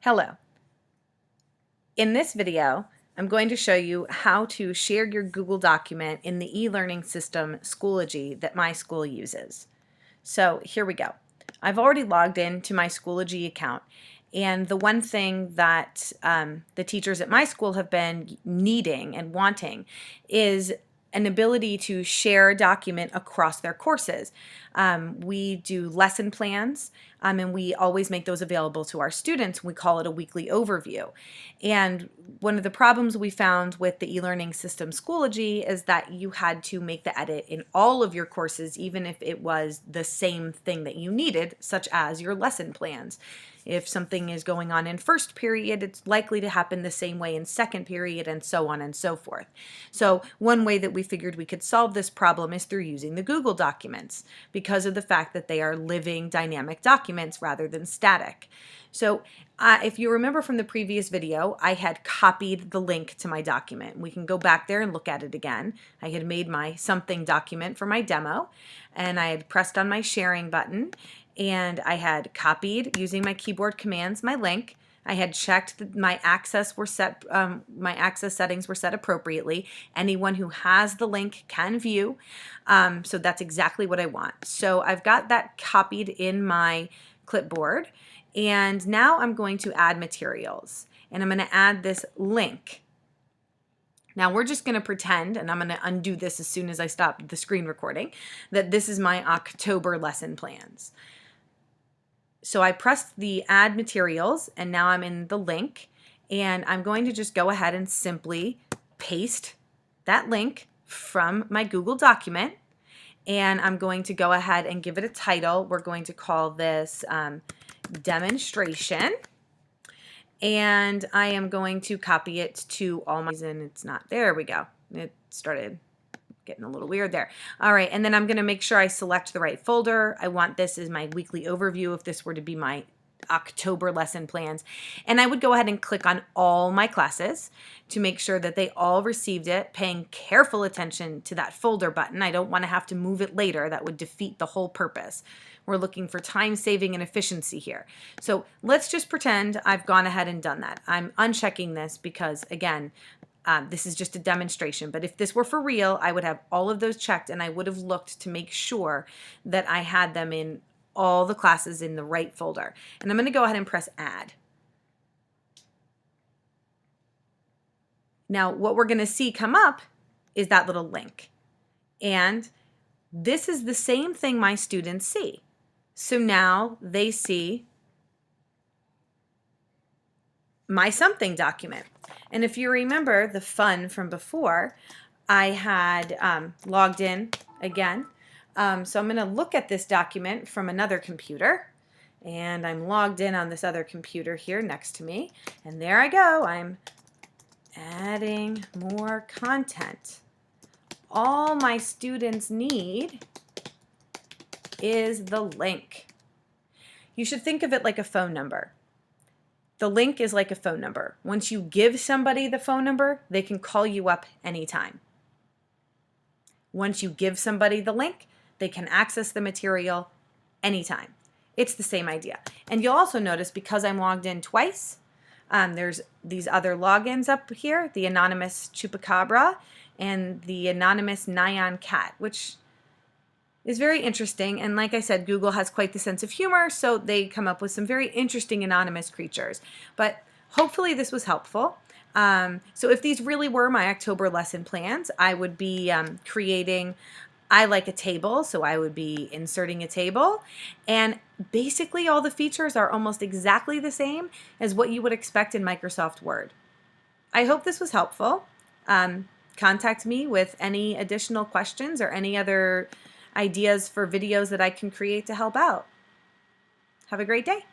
Hello. In this video, I'm going to show you how to share your Google document in the e-learning system Schoology that my school uses. So here we go. I've already logged into my Schoology account, and the one thing that the teachers at my school have been needing and wanting is an ability to share a document across their courses. We do lesson plans, and we always make those available to our students. We call it a weekly overview. And one of the problems we found with the e-learning system Schoology is that you had to make the edit in all of your courses, even if it was the same thing that you needed, such as your lesson plans. If something is going on in first period, it's likely to happen the same way in second period, and so on and so forth. So one way that we figured we could solve this problem is through using the Google documents, because of the fact that they are living dynamic documents rather than static. So if you remember from the previous video, I had copied the link to my document. We can go back there and look at it again. I had made my something document for my demo, and I had pressed on my sharing button, and I had copied using my keyboard commands my link. I had checked that my access settings were set appropriately. Anyone who has the link can view. So that's exactly what I want. So I've got that copied in my clipboard, and now I'm going to add materials, and I'm going to add this link. Now we're just going to pretend, and I'm going to undo this as soon as I stop the screen recording, that this is my October lesson plans. So I pressed the add materials, and now I'm in the link, and I'm going to just go ahead and simply paste that link from my Google document, and I'm going to go ahead and give it a title. We're going to call this demonstration, and I am going to copy it to all my, and it's not, there we go. It started getting a little weird there. All right, and then I'm going to make sure I select the right folder. I want this as my weekly overview if this were to be my October lesson plans. And I would go ahead and click on all my classes to make sure that they all received it, paying careful attention to that folder button. I don't want to have to move it later. That would defeat the whole purpose. We're looking for time saving and efficiency here. So let's just pretend I've gone ahead and done that. I'm unchecking this because, again, this is just a demonstration, but if this were for real, I would have all of those checked, and I would have looked to make sure that I had them in all the classes in the right folder. And I'm going to go ahead and press add. Now, what we're going to see come up is that little link. And this is the same thing my students see. So now they see my something document. And if you remember the fun from before, I had logged in again. So I'm going to look at this document from another computer, and I'm logged in on this other computer here next to me. And there I go. I'm adding more content. All my students need is the link. You should think of it like a phone number. The link is like a phone number. Once you give somebody the phone number, they can call you up anytime. Once you give somebody the link, they can access the material anytime. It's the same idea. And you'll also notice, because I'm logged in twice, there's these other logins up here, the anonymous chupacabra and the anonymous nyan cat, which is very interesting. And like I said, Google has quite the sense of humor, so they come up with some very interesting anonymous creatures. But hopefully this was helpful. So if these really were my October lesson plans, I would be creating, I like a table, so I would be inserting a table. And basically all the features are almost exactly the same as what you would expect in Microsoft Word. I hope this was helpful. Contact me with any additional questions or any other ideas for videos that I can create to help out. Have a great day.